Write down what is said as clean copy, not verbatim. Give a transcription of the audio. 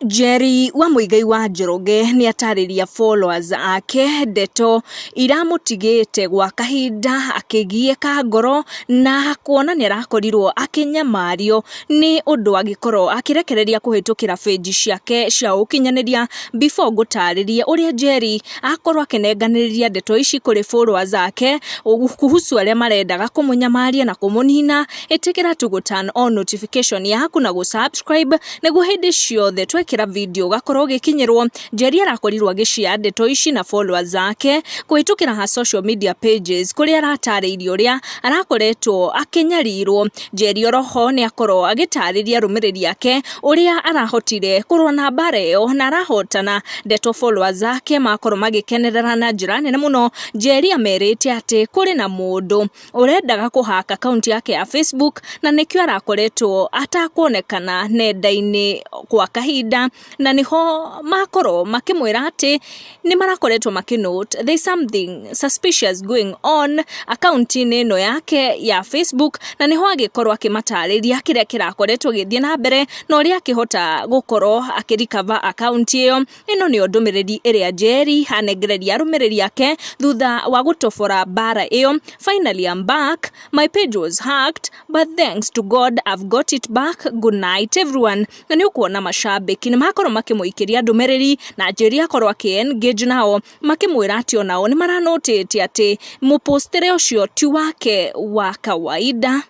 Njeri wa Muigai wa Njoroge ni atariria followers ake Ndeto iramutigite gwa kahinda akigieka ngoro na kuona ni arakorirwo akinyamario ni undu agikorwo akirekereria kuhitukira page ciake cia ukinyaniria before gutariria uria Njeri akorwo akinenganiriria ndeto ici kuri followers ake kuhusu aria marendaga kumunyamaria na kumunina. Itikira tu turn on notification yaku na gusubscribe niguo hindi ciothe kira video gakorwo gikinyirwo. Njeri arakorirwo agishia ndeto ici na followers zake kuhitukira ha social media pages kuria arataririo uria arakoretwo akinyarirwo. Njeri oroho ni akorwo agitariria rumiriri yake uria arahotire kurwa na mbara iyo na arahotana. Ndeto followers zake makorwo magikenerera na njira nene muno. Njeri amerite ati kuri na mundu urendaga kuhaka account yake ya Facebook na nikio arakoretwo atakuonekana nenda-ini kwa kahinda, na niho makoro makimwira ati ni marakoretwo makinote there's something suspicious going on account-ini ino yake ya Facebook, na niho agikorwo akimatariria kiria kirakoretwo githie na mbere na uria akihota gukorwo akirikava account iyo. Ino ni ndumiriri iria Njeri hanengereria rumiriri yake thutha wa gutofora bara iyo. Finally I'm back, my page was hacked but thanks to God I've got it back. Good night everyone. Na ni ukuona mashabiki ni makorwo makimuikiria ndumiriri na Njeri akorwo aki-engage nao makimwira ati onao ni maranotete ati mupostire ucio ti wake wa kawaida.